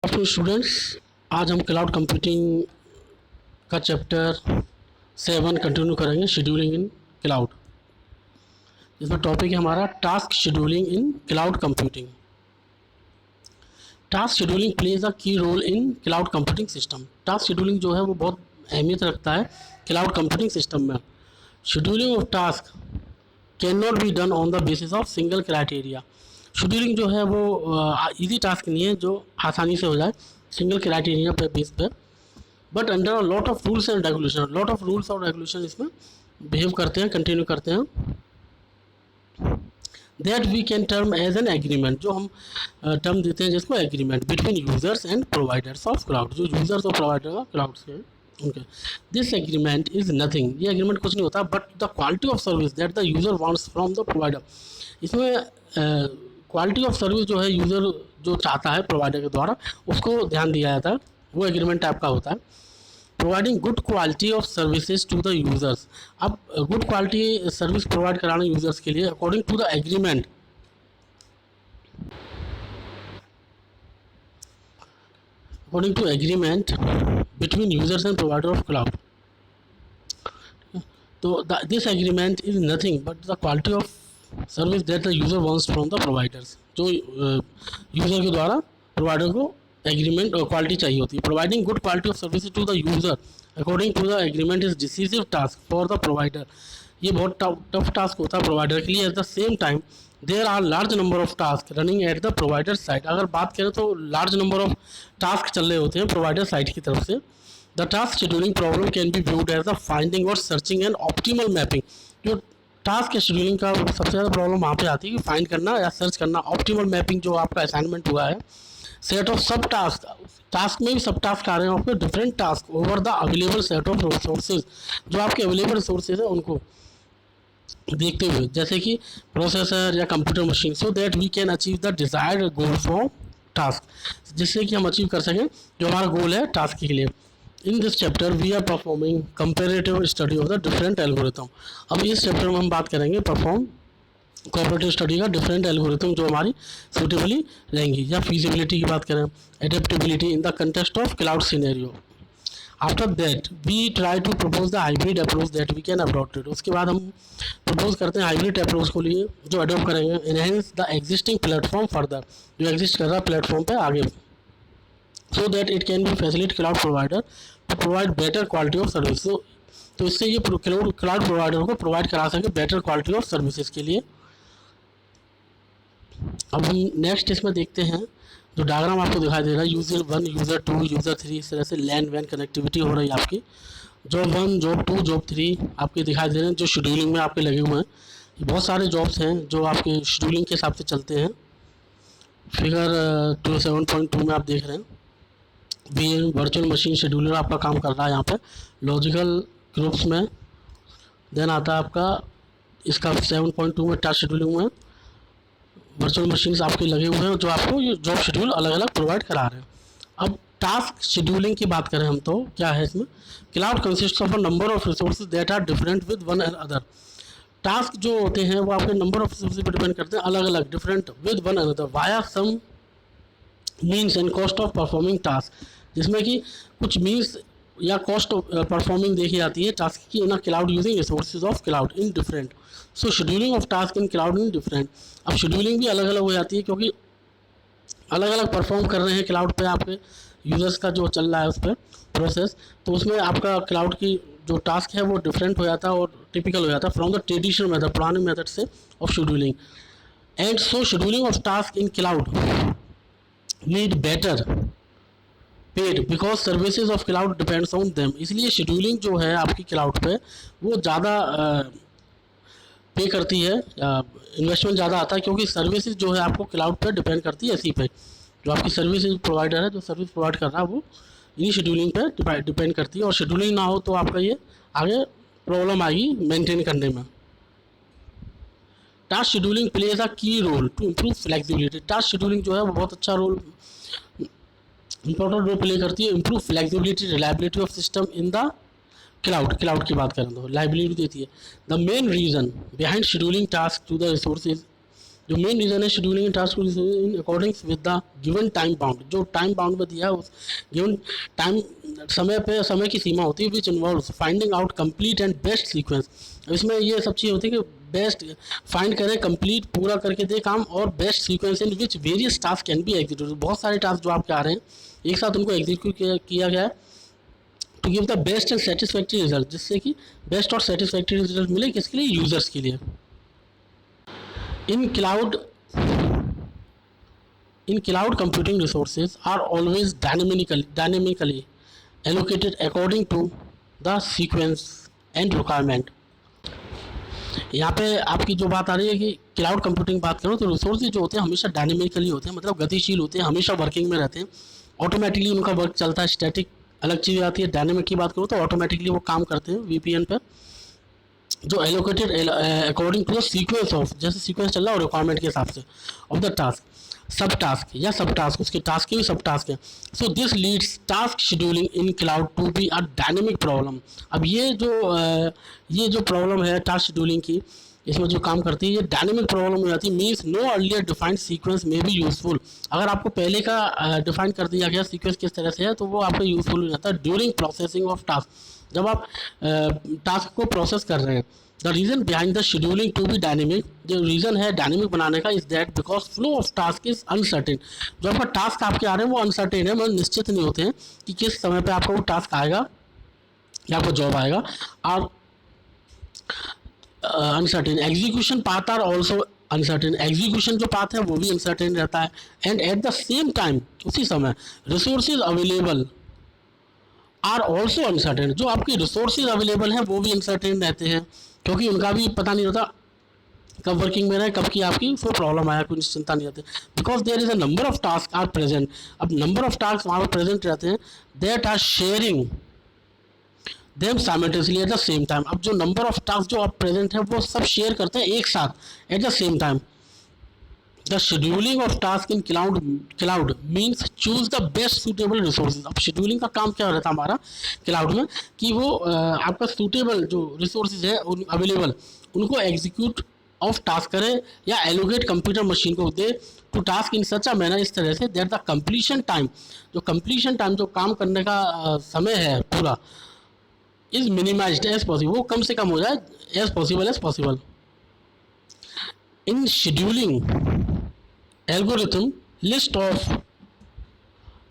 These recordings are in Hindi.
आफ्टरनून स्टूडेंट्स, आज हम क्लाउड कंप्यूटिंग का चैप्टर 7 कंटिन्यू करेंगे, शेड्यूलिंग इन क्लाउड। इसमें टॉपिक है हमारा task scheduling in cloud computing. Task scheduling plays a key role in cloud computing system. Task scheduling जो है वो बहुत अहमियत रखता है क्लाउड कंप्यूटिंग सिस्टम में। Scheduling of task can not be done on the basis of single criteria. Scheduling जो है वो इजी टास्क नहीं है जो आसानी से हो जाए सिंगल क्राइटेरिया पे बेस पे, but under a lot of rules and regulation. Lot of rules और रेगुलेशन इसमें बिहेव करते हैं, कंटिन्यू करते हैं। That we can term as an agreement, जो हम टर्म देते हैं जिसको agreement between users and providers of cloud. जो यूजर्स और प्रोवाइडर का क्लाउड से उनके, दिस एग्रीमेंट इज नथिंग, ये एग्रीमेंट कुछ नहीं होता but the quality of service that the user wants from the provider. इसमें क्वालिटी ऑफ सर्विस जो है यूज़र जो चाहता है प्रोवाइडर के द्वारा उसको ध्यान दिया जाता है, वो एग्रीमेंट टाइप का होता है। Providing good quality of services to the users. अब गुड क्वालिटी सर्विस प्रोवाइड कराना यूज़र्स के लिए according to the agreement, according to agreement between users and provider of cloud. तो this agreement is nothing but the quality of service that the user wants from the providers. जो यूज़र के द्वारा प्रोवाइडर को एग्रीमेंट और क्वालिटी चाहिए होती है। Providing good quality of service to the user according to the agreement is decisive task for the provider. ये बहुत टफ टास्क होता है प्रोवाइडर के लिए। At the same time there are large number of task running at the provider side. अगर बात करें तो लार्ज नंबर ऑफ टास्क चल रहे होते हैं प्रोवाइडर साइड की तरफ से। The task scheduling problem can be viewed as the finding और सर्चिंग एंड ऑप्टिमल मैपिंग। जो टास्क के शेड्यूलिंग का सबसे ज़्यादा प्रॉब्लम वहाँ पे आती है कि फाइंड करना या सर्च करना। ऑप्टिमल मैपिंग जो आपका असाइनमेंट हुआ है, सेट ऑफ सब टास्क, टास्क में भी सब टास्क आ रहे हैं आपके, different task over the available set of resources. जो आपके अवेलेबल रिसोर्सेज है उनको देखते हुए, जैसे कि प्रोसेसर या computer machine, so that we can achieve the desired goal for task, जिससे कि हम अचीव कर सकें जो हमारा गोल है टास्क के लिए। In this chapter we are performing comparative study of the different algorithm. अब इस चैप्टर में हम बात करेंगे परफॉर्म कोऑपरेटिव स्टडी का डिफरेंट एल्गोरिथम जो हमारी सूटेबली रहेंगी, या फीजिबिलिटी की बात करें, adaptability in the context of cloud scenario. After that we try to propose the hybrid approach that we can adopt it. उसके बाद हम प्रपोज करते हैं हाइब्रिड अप्रोच को लिए जो अडॉप्ट करेंगे। Enhance the existing platform further, जो एग्जिस्ट कर रहा है प्लेटफॉर्म पे आगे, so that it can be facilitate cloud provider to provide better quality of service। तो इससे ये क्लाउड प्रोवाइडर को प्रोवाइड करा सके बेटर क्वालिटी ऑफ सर्विसेज के लिए। अब हम नेक्स्ट इसमें देखते हैं जो डायग्राम आपको दिखाई दे रहा है, यूज़र 1, यूज़र 2, यूज़र 3, इस तरह से लैन वैन कनेक्टिविटी हो रही है आपकी। जॉब 1, जॉब 2, जॉब 3 आपके दिखाई दे रहे हैं जो शेड्यूलिंग में आपके लगे हुए हैं। बहुत सारे जॉब्स हैं जो आपके शेड्यूलिंग के हिसाब से चलते हैं। फिगर 7.2 में आप देख रहे हैं भी वर्चुअल मशीन शेड्यूलर आपका काम कर रहा है यहाँ पे लॉजिकल ग्रुप्स में। देन आता है आपका इसका 7.2 में टास्क शेड्यूलिंग में वर्चुअल मशीन्स आपके लगे हुए हैं जो आपको ये जॉब शेड्यूल अलग अलग प्रोवाइड करा रहे हैं। अब टास्क शेड्यूलिंग की बात करें हम तो क्या है इसमें, cloud consist of a number of resources that are different with one and other. Task जो होते हैं वो आपके नंबर ऑफ रिसोर्सेज पर डिपेंड करते हैं, अलग अलग different with one and other via some means and cost of performing task, जिसमें कि कुछ मीन्स या कॉस्ट ऑफ परफॉर्मिंग देखी जाती है टास्क की in cloud using resources of cloud in different. So scheduling of task in cloud in different. अब शेड्यूलिंग भी अलग अलग हो जाती है क्योंकि अलग अलग परफॉर्म कर रहे हैं क्लाउड पे आपके यूजर्स का जो चल रहा है उस पर प्रोसेस, तो उसमें आपका क्लाउड की जो टास्क है वो डिफरेंट हो जाता है और टिपिकल हो जाता है फ्रॉम द ट्रेडिशनल मेथड, पुराने मेथड से of scheduling. And so scheduling of task in cloud need better paid because services of cloud depends on them. इसलिए शेड्यूलिंग जो है आपकी क्लाउड पे वो ज़्यादा पे करती है, इन्वेस्टमेंट ज़्यादा आता है क्योंकि सर्विसेज जो है आपको क्लाउड पे डिपेंड करती है इसी पे। जो आपकी सर्विसेज प्रोवाइडर है जो सर्विस प्रोवाइड कर रहा है वो इन्हीं शेड्यूलिंग पे डिपेंड करती है, और शेड्यूलिंग ना हो तो आपका ये आगे प्रॉब्लम आएगी मेंटेन करने में। Task scheduling plays a key role to improve flexibility. Task scheduling जो है वो बहुत अच्छा रोल, इंपॉर्टेंट रोल प्ले करती है improve flexibility reliability of system in the cloud की बात करें तो लाइबिलिटी देती है। The main reason behind scheduling task to the resources जो मेन रीज़न है scheduling in task in accordings with the given time bound, जो टाइम बाउंड में दिया है उस गिवन टाइम समय की सीमा होती है, which involves finding out complete and best sequence. इसमें ये सब चीज़ होती है कि बेस्ट फाइंड करें, कंप्लीट पूरा करके दे काम, और best sequence in which various task can B execute. बहुत सारे टास्क जो आपके आ रहे हैं एक साथ उनको एग्जीक्यूट किया गया है to give the best and satisfactory result, जिससे कि बेस्ट और सेटिस्फैक्ट्री रिजल्ट मिले किसके लिए, यूजर्स के लिए। In cloud computing resources are always dynamically allocated according to the sequence and requirement। यहाँ पे आपकी जो बात आ रही है कि क्लाउड कंप्यूटिंग बात करो तो रिसोर्सेज जो होते हैं हमेशा डायनेमिकली होते हैं, मतलब गतिशील होते हैं, हमेशा वर्किंग में रहते हैं, ऑटोमेटिकली उनका वर्क चलता है। स्टैटिक अलग चीज़ आती है, डायनेमिक की बात करो तो ऑटोमेटिकली वो काम करते हैं वीपीएन पर, जो allocated according to the sequence of, जैसे सीक्वेंस चल रहा है और रिक्वायरमेंट के हिसाब से, of the task, subtask या सब टास्क, उसके टास्क के भी सब टास्क हैं। So this leads task scheduling in cloud to be a dynamic problem. अब ये जो प्रॉब्लम है टास्क शेड्यूलिंग की, इसमें जो काम करती है ये डायनेमिक प्रॉब्लम हो जाती है। Means know earlier defined sequence में भी यूजफुल। अगर आपको पहले का डिफाइन कर दिया गया सीक्वेंस किस तरह से है तो वो आपको यूजफुल हो जाता है ड्यूरिंग प्रोसेसिंग ऑफ टास्क, जब आप टास्क को प्रोसेस कर रहे हैं। The reason behind the scheduling to be dynamic, जो रीज़न है डायनेमिक बनाने का, is that because flow of task is uncertain. जो आपका टास्क आपके आ रहे हैं वो अनसर्टेन है, मतलब निश्चित नहीं होते हैं कि किस समय पे आपको वो टास्क आएगा या आपको जॉब आएगा। और uncertain execution path are also uncertain, execution जो पाथ है वो भी अनसर्टेन रहता है। And at the same time, उसी समय resources available are also uncertain, जो आपके रिसोर्सेज अवेलेबल हैं वो भी अनसर्टेन रहते हैं, क्योंकि उनका भी पता नहीं होता कब वर्किंग में रहे, कब की आपकी वो प्रॉब्लम आया, कोई चिंता नहीं होती। Because there is a number of task are present, अब नंबर ऑफ टास्क वहाँ पर प्रेजेंट रहते हैं, that are sharing them simultaneously at the same time. अब जो नंबर ऑफ टास्क जो आप प्रेजेंट है वो सब शेयर करते हैं एक साथ eight the same time. The scheduling of task in cloud means choose the best suitable resources. अब शेड्यूलिंग का काम क्या रहता है हमारा क्लाउड में कि वो आपका सूटेबल जो रिसोर्सेज है अवेलेबल उनको एग्जीक्यूट ऑफ टास्क करे या एलोकेट कंप्यूटर मशीन को दे to task in such a manner, इस तरह से दैट द कंप्लीशन टाइम, जो कंप्लीशन टाइम जो काम करने का समय है पूरा, इज मिनिमाइज्ड एज पॉसिबल, वो कम से कम हो जाए as possible. In scheduling algorithm list of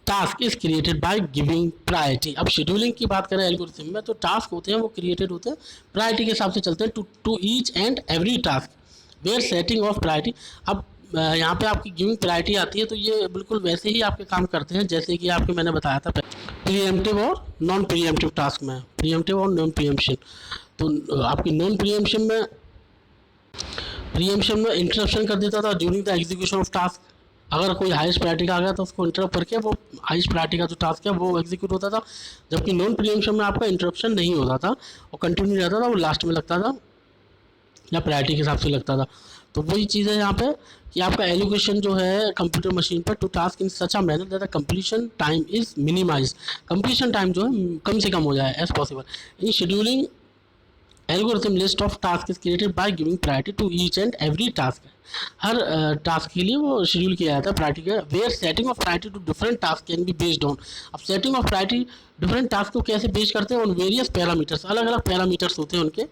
task is created by giving priority. अब शेड्यूलिंग की बात करें एल्गोरिथम में तो टास्क होते हैं वो क्रिएटेड होते हैं प्रायोरिटी के हिसाब से चलते हैं to each and every task where setting of priority. अब यहाँ पे आपकी गिविंग प्रायोरिटी आती है तो ये बिल्कुल वैसे ही आपके काम करते हैं जैसे कि आपको मैंने बताया था प्रीएम्प्टिव और नॉन प्रीएम्प्टिव टास्क में, प्रीएम्प्टिव और नॉन प्रीएम्प्शन। तो आपकी नॉन प्रीएम्प्शन में इंटरप्शन कर देता था during the execution of task. अगर कोई हाईएस्ट प्रायोरिटी का आ गया तो उसको इंटरप्ट करके वो हाईएस्ट प्रायोरिटी का जो टास्क है वो एग्जीक्यूट होता था। जबकि नॉन प्रीएम्प्शन में आपका इंटरप्शन नहीं होता था और कंटिन्यू रहता था, वो लास्ट में लगता था या प्रायोरिटी के हिसाब से लगता था। तो वही चीज़ है यहाँ पे कि आपका एलोकेशन जो है कंप्यूटर मशीन पर to task in such a manner that the completion time is minimize, completion time जो है कम से कम हो जाए as possible. In scheduling algorithm list of task is created by giving priority to each and every task. हर टास्क के लिए वो शेड्यूल किया जाता है प्रायोरिटी का। Where setting of priority to different task can be based on, अब setting of priority different task को कैसे बेस करते हैं, ऑन वेरियस पैरामीटर्स, अलग अलग पैरामीटर्स होते हैं उनके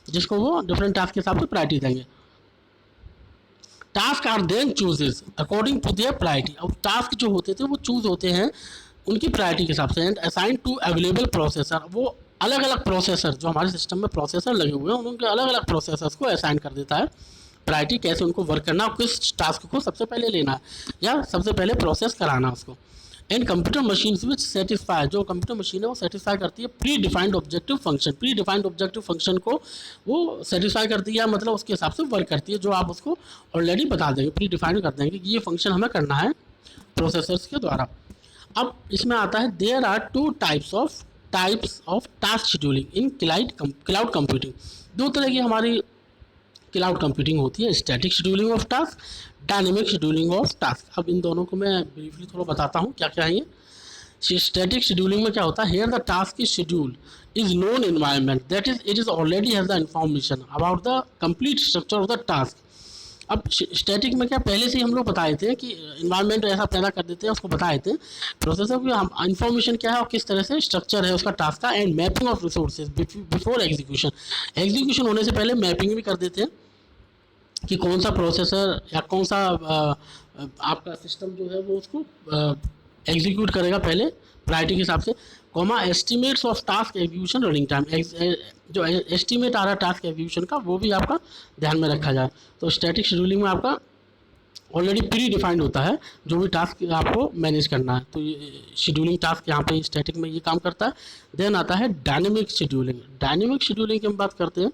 जिसको वो डिफरेंट टास्क के हिसाब से प्रायोरिटी देंगे। Task are then chooses according to their priority, अब टास्क जो होते थे वो चूज होते हैं उनकी प्रायोरिटी के हिसाब से। And assign to available processor, वो अलग अलग प्रोसेसर जो हमारे सिस्टम में प्रोसेसर लगे हुए हैं उनके अलग अलग प्रोसेसर्स को असाइन कर देता है प्रायोरिटी, कैसे उनको वर्क करना, किस टास्क को सबसे पहले लेना है या सबसे पहले प्रोसेस कराना उसको। And computer machine which satisfy, जो कंप्यूटर मशीन है वो सेटिस्फाई करती है pre defined objective function, pre defined objective function को वो सेटिस्फाई करती है, मतलब उसके हिसाब से वर्क करती है जो आप उसको ऑलरेडी बता देंगे, प्री डिफाइंड कर देंगे कि ये फंक्शन हमें करना है प्रोसेसर्स के द्वारा। अब इसमें आता है there are two types of task scheduling in cloud computing. दो तरह की हमारी क्लाउड कंप्यूटिंग होती है, static scheduling of task, dynamic scheduling of task. अब इन दोनों को मैं ब्रीफली थोड़ा बताता हूँ क्या क्या है ये। स्टैटिक शेड्यूलिंग में क्या होता है, here the task is schedule is known environment that is it is already has the information about the complete structure of the task. अब स्टैटिक में क्या पहले से ही हम लोग बताए थे कि इन्वायरमेंट ऐसा पैदा कर देते हैं, उसको बताए थे प्रोसेसर की हम इन्फॉर्मेशन क्या है और किस तरह से स्ट्रक्चर है उसका टास्क का, and mapping of resources before execution. Execution होने से पहले मैपिंग भी कर देते हैं कि कौन सा प्रोसेसर या कौन सा आपका सिस्टम जो है वो उसको एग्जीक्यूट करेगा पहले प्रायोरिटी के हिसाब से, comma estimates of task execution running time, जो एस्टिमेट आ रहा है टास्क एग्जीक्यूशन का वो भी आपका ध्यान में रखा जाए। तो स्टैटिक शेड्यूलिंग में आपका ऑलरेडी प्री डिफाइंड होता है जो भी टास्क आपको मैनेज करना है, तो ये शेड्यूलिंग टास्क यहाँ पे स्टैटिक में ये काम करता है। देन आता है डायनेमिक शेड्यूलिंग। डायनेमिक शेड्यूलिंग की हम बात करते हैं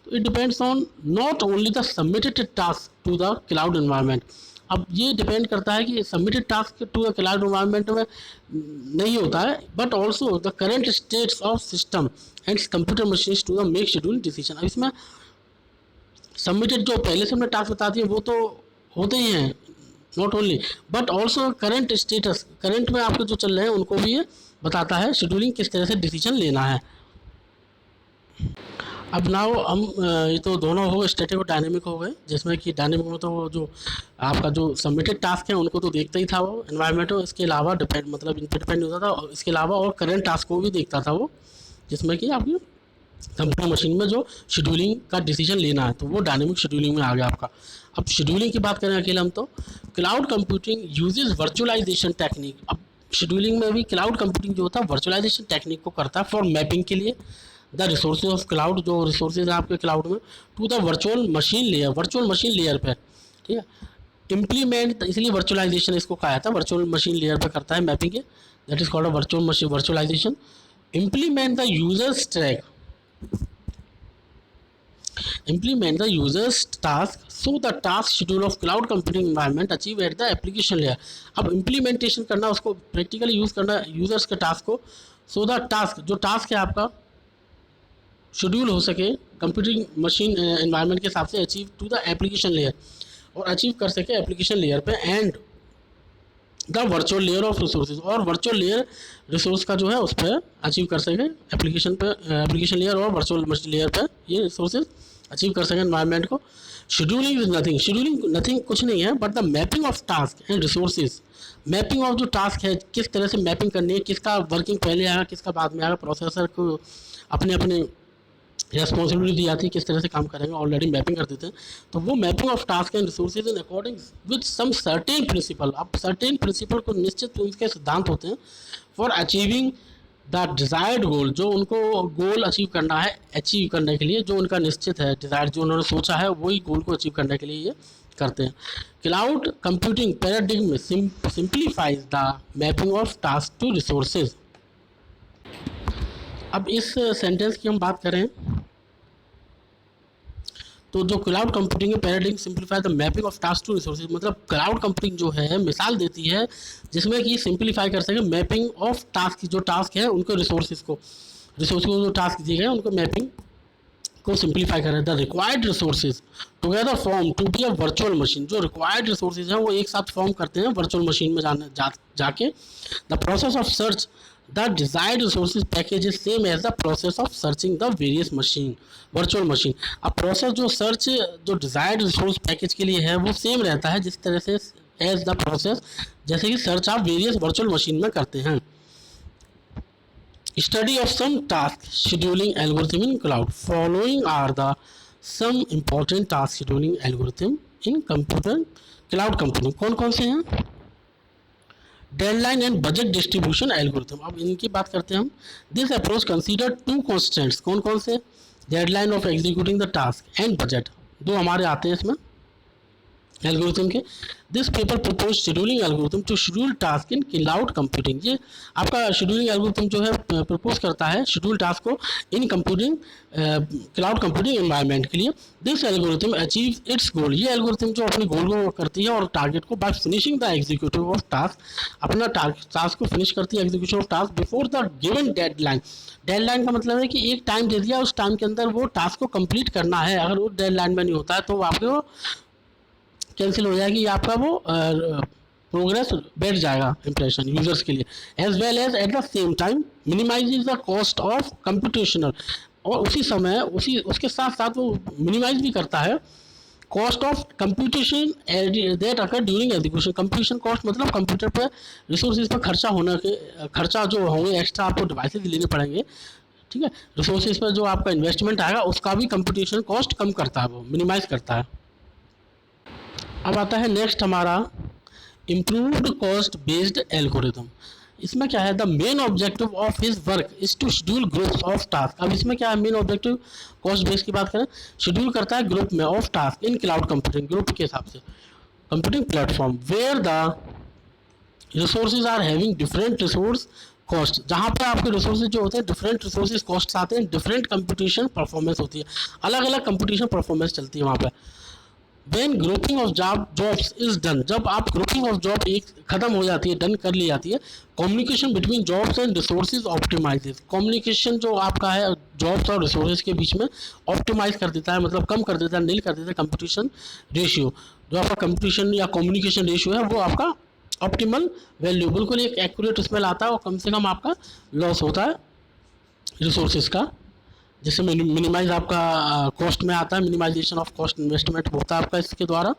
तो it depends on not only the submitted task to the cloud environment. अब ये डिपेंड करता है कि submitted task to the cloud environment में नहीं होता है, but also the current status of system and computer machines to the make scheduling decision. अब इसमें सबमिटेड जो पहले से हमने टास्क बताती है वो तो होते ही हैं, not only but also current status, current में आपके जो चल रहे हैं उनको भी ये बताता है शेड्यूलिंग किस तरह से डिसीजन लेना है। अब नाउ हम ये तो दोनों हो गए, स्टैटिक और डायनेमिक हो गए, जिसमें कि डायनेमिक में तो वो जो आपका जो सबमिटेड टास्क है उनको तो देखता ही था वो एनवायरनमेंट में, इसके अलावा डिपेंड मतलब इन पर डिपेंड होता था, और इसके अलावा और करंट टास्क को भी देखता था वो, जिसमें कि आपकी कंप्यूटर मशीन में जो शेड्यूलिंग का डिसीजन लेना है तो वो डायनेमिक शेड्यूलिंग में आ गया आपका। अब शेड्यूलिंग की बात करें अकेले हम तो cloud computing uses virtualization technique. अब शेड्यूलिंग में भी क्लाउड कंप्यूटिंग जो होता है वर्चुअलाइजेशन टेक्निक को करता है फॉर मैपिंग के लिए द रिसोर्सेज ऑफ क्लाउड, जो रिसोर्सेज है आपके क्लाउड में, to the virtual machine layer पर, ठीक है। इम्प्लीमेंट, इसलिए वर्चुअलाइजेशन इसको कहा जाता है, वर्चुअल मशीन लेयर पर करता है मैपिंग के, that is called virtual machine virtualization. Implement the users track, implement the user's task so the task schedule of cloud computing environment achieve at the application layer। अब implementation करना, उसको प्रैक्टिकली यूज़ करना यूज़र्स के टास्क को, so the task, जो टास्क है आपका शेड्यूल हो सके कंप्यूटिंग मशीन एनवायरनमेंट के हिसाब से, achieve to the application layer, और अचीव कर सके एप्लीकेशन लेयर पे, and the virtual layer of resources, और वर्चुअल लेयर रिसोर्स का जो है उस पर अचीव कर सके एप्लीकेशन पे, एप्लीकेशन लेयर और वर्चुअल लेयर पर ये रिसोर्सेज अचीव कर सकें एनवायरनमेंट को। Scheduling is nothing, scheduling nothing कुछ नहीं है but the mapping of task and resources. Mapping of जो टास्क है किस तरह से मैपिंग करनी है, किसका वर्किंग पहले आएगा किसका बाद में आएगा, प्रोसेसर को अपने अपने रेस्पॉन्सिबिलिटी दी जाती है किस तरह से काम करेंगे, ऑलरेडी मैपिंग कर देते हैं। तो वो mapping of task and resources in according with some certain principle, अब सर्टेन प्रिंसिपल को निश्चित उनके सिद्धांत होते हैं for achieving the desired goal, जो उनको गोल अचीव करना है, अचीव करने के लिए जो उनका निश्चित है डिज़ायर, जो उन्होंने सोचा है वही गोल को अचीव करने के लिए ये करते हैं। Cloud computing paradigm simplifies the mapping of task to resources. अब इस सेंटेंस की हम बात करें तो जो क्लाउड कंप्यूटिंग है paradigm simplify the mapping of task to resources, मतलब क्लाउड कंप्यूटिंग जो है मिसाल देती है जिसमें कि सिंप्लीफाई कर सके मैपिंग ऑफ टास्क, जो टास्क है उनको रिसोर्सेज को जो टास्क दिए गए उनको मैपिंग को सिंप्लीफाई करें। The required resources together form to be a virtual machine, जो रिक्वायर्ड रिसोर्सेज हैं वो एक साथ फॉर्म करते हैं वर्चुअल मशीन में जाके। The process of search the desired resources package is same as the process of searching the various machine virtual machine. अब प्रोसेस जो सर्च जो डिजायर्ड रिसोर्स पैकेज के लिए है वो सेम रहता है जिस तरह से एज द प्रोसेस जैसे कि सर्च आप वेरियस वर्चुअल मशीन में करते हैं। Study of some task scheduling algorithm in cloud, following are the some important task scheduling algorithm in computer cloud computing. कौन कौन से हैं? Deadline and budget distribution algorithm, अब इनकी बात करते हैं हम। This approach consider two constants, कौन कौन से? Deadline of executing the task and budget, दो हमारे आते हैं इसमें एल्गोरिथम के। This paper propose scheduling algorithm to schedule task in cloud computing, ये आपका शेड्यूलिंग एल्गोरिथम जो है प्रपोज करता है शेड्यूल टास्क को in computing cloud computing environment के लिए। दिस एल्गोरिथम अचीव इट्स गोल, ये एल्गोरिथम जो अपने गोल को करती है और टारगेट को by finishing the executive of task, अपना टास्क को फिनिश करती है execution of task before the given deadline. Deadline का मतलब है कि एक टाइम दे दिया, उस टाइम के अंदर वो टास्क को कंप्लीट करना है, अगर वो डेडलाइन में नहीं होता है तो आपको कैंसिल हो जाएगी, आपका वो प्रोग्रेस बैठ जाएगा इंप्रेशन यूजर्स के लिए। As well as at the same time minimize the cost of computational, और उसी समय उसके साथ साथ वो मिनिमाइज भी करता है cost of computation that occur during execution. Computation cost मतलब कंप्यूटर पर रिसोर्सेज पर खर्चा होने के खर्चा जो होंगे एक्स्ट्रा आपको डिवाइसेज लेने पड़ेंगे, ठीक है, रिसोर्सेज पर जो आपका इन्वेस्टमेंट आएगा उसका भी कंप्यूटेशन कॉस्ट कम करता है, वो मिनिमाइज करता है। अब आता है नेक्स्ट हमारा इम्प्रूव्ड कॉस्ट बेस्ड एल्गोरिथम। इसमें क्या है, the main objective of his work is to schedule groups of task. अब इसमें क्या है, मेन ऑब्जेक्टिव कॉस्ट बेस की बात करें, शेड्यूल करता है ग्रुप में of task in cloud computing, group के हिसाब से computing platform where the resources are having different resource cost, जहाँ पर आपके रिसोर्सेज जो होते हैं डिफरेंट रिसोर्सेज कॉस्ट आते हैं, डिफरेंट कंप्यूटेशन परफॉर्मेंस होती है, अलग अलग कंप्यूटेशन परफॉर्मेंस चलती है वहाँ पर। When grouping of jobs is done, जब आप ग्रुपिंग ऑफ जॉब एक खत्म हो जाती है, डन कर ली जाती है, communication between jobs and resources optimizes, communication जो आपका है जॉब्स और रिसोर्सेज के बीच में ऑप्टिमाइज कर देता है, मतलब कम कर देता है, नील कर देता है कंपटीशन रेशियो। जो आपका कंपटीशन या कम्युनिकेशन रेशियो है वो आपका ऑप्टिमल वैल्यू बिल्कुल एक एक्यूरेट उसमें लाता है, और कम से कम आपका लॉस होता है रिसोर्सेज का, जिससे मिनिमाइज आपका कॉस्ट में आता है, मिनिमाइजेशन ऑफ कॉस्ट इन्वेस्टमेंट होता है आपका इसके द्वारा।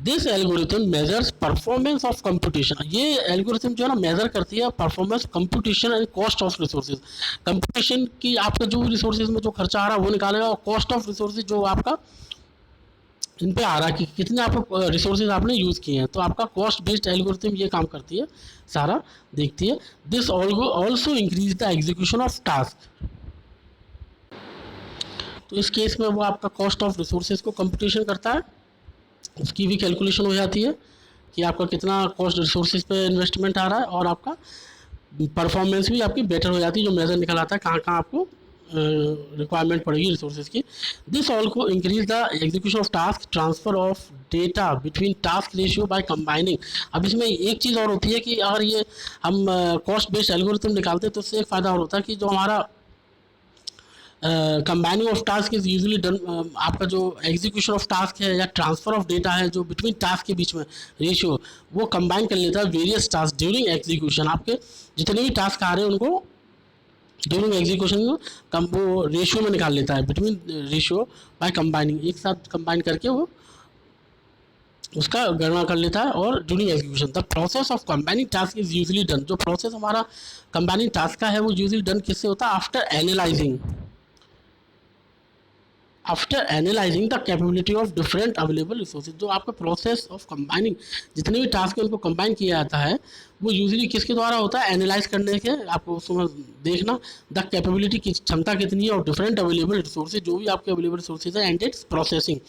This algorithm measures performance of computation, ये एल्गोरिथम जो है ना मेजर करती है performance computation and cost of resources. Computation की आपका जो रिसोर्सेज में जो खर्चा आ रहा है वो निकालेगा, और कॉस्ट ऑफ रिसोर्सेज जो आपका इन पे आ रहा है कि कितने आपको रिसोर्सेज आपने यूज़ किए हैं, तो आपका कॉस्ट बेस्ड एल्गोरिथम ये काम करती है, सारा देखती है। This also increase the execution of task, तो इस केस में वो आपका कॉस्ट ऑफ रिसोर्सेज को कंप्यूटेशन करता है, उसकी भी कैलकुलेशन हो जाती है कि आपका कितना कॉस्ट रिसोर्सेज पे इन्वेस्टमेंट आ रहा है, और आपका परफॉर्मेंस भी आपकी बेटर हो जाती है, जो मेजर निकल आता है कहाँ कहाँ आपको रिक्वायरमेंट पड़ेगी रिसोर्सेज की। This also increase the execution of task, transfer of data between task ratio by combining. अब इसमें एक चीज़ और होती है कि अगर ये हम कॉस्ट बेस्ड एल्गोरिथम निकालते हैं तो उससे एक फ़ायदा और होता है कि जो हमारा combining of task is usually done, आपका जो एग्जीक्यूशन ऑफ टास्क है या ट्रांसफर ऑफ डेटा है जो बिटवीन टास्क के बीच में रेशियो, वो कंबाइन कर लेता है वेरियस टास्क ड्यूरिंग एग्जीक्यूशन। आपके जितने भी टास्क आ रहे हैं उनको ड्यूरिंग एग्जीक्यूशन कम वो रेशियो में निकाल लेता है, बिटवीन रेशियो बाय कंबाइनिंग, एक साथ कंबाइन करके वो उसका गणना कर लेता है। और during execution the process of combining task is usually done, जो प्रोसेस हमारा कंबाइनिंग टास्क का है वो यूजुअली डन किससे होता है, after analysing the capability of different available resources. जो आपका प्रोसेस ऑफ कंबाइनिंग जितने भी टास्क है उनको कंबाइन किया जाता है वो यूजुअली किसके द्वारा होता है, एनालाइज करने के, आपको उसमें देखना द कैपेबिलिटी की क्षमता कितनी है, और डिफरेंट अवेलेबल रिसोर्सेज जो भी आपके अवेलेबल रिसोर्सेज है, एंड इट्स प्रोसेसिंग,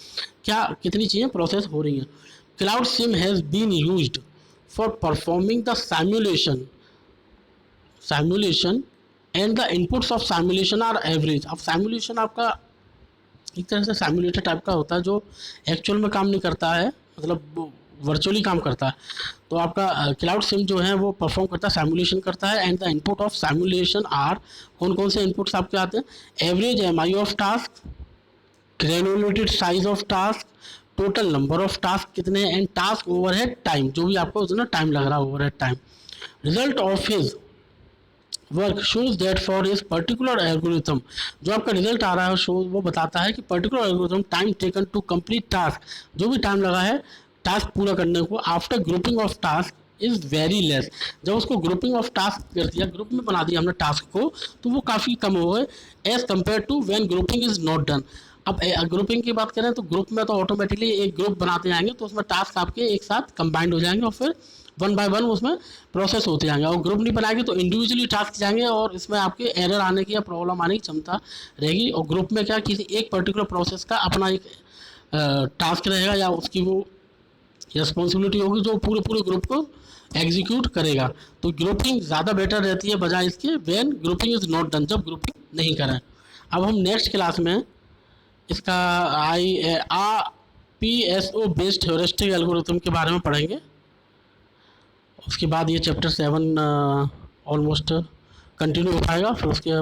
क्या कितनी चीज़ें प्रोसेस हो रही हैं। Cloud sim has been used for performing the simulation and the inputs of simulation are average. अब सिमुलेशन आपका एक तरह से सिमुलेटर टाइप का होता है जो एक्चुअल में काम नहीं करता है, मतलब वर्चुअली काम करता है, तो आपका क्लाउड सिम जो है वो परफॉर्म करता है, सिमुलेशन करता है। And the input of simulation are, कौन कौन से इनपुट्स आपके आते हैं, average MI of task, granulated size of task, total number of task कितने हैं, एंड टास्क ओवरहेड टाइम, जो भी आपको उतना टाइम लग रहा है overhead time. Result of his work shows that for इस पर्टिकुलर एल्गोरिथम, जो आपका रिजल्ट आ रहा है शो वो बताता है कि particular algorithm time taken to complete task, जो भी टाइम लगा है टास्क पूरा करने को, after grouping of task is very less. जब उसको ग्रुपिंग ऑफ टास्क कर दिया, ग्रुप में बना दिया हमने टास्क को, तो वो काफ़ी कम हो गए as compare to when grouping is not done. अब ग्रुपिंग की बात करें तो ग्रुप में तो ऑटोमेटिकली एक ग्रुप बनाते जाएंगे, तो उसमें टास्क आपके एक साथ कंबाइंड हो जाएंगे और फिर वन बाय वन उसमें प्रोसेस होते जाएंगे। और ग्रुप नहीं बनाएंगे तो इंडिविजुअली टास्क जाएंगे, और इसमें आपके एरर आने की या प्रॉब्लम आने की क्षमता रहेगी। और ग्रुप में क्या, किसी एक पर्टिकुलर प्रोसेस का अपना एक टास्क रहेगा या उसकी वो रिस्पॉन्सिबिलिटी होगी जो पूरे पूरे ग्रुप को एग्जीक्यूट करेगा। तो ग्रुपिंग ज़्यादा बेटर रहती है बजाय इसके when grouping is not done, जब ग्रुपिंग नहीं करें। अब हम नेक्स्ट क्लास में इसका PSO बेस्ड ह्यूरिस्टिक एल्गोरिथम के बारे में पढ़ेंगे। उसके बाद ये चैप्टर 7 ऑलमोस्ट कंटिन्यू हो पाएगा, फिर उसके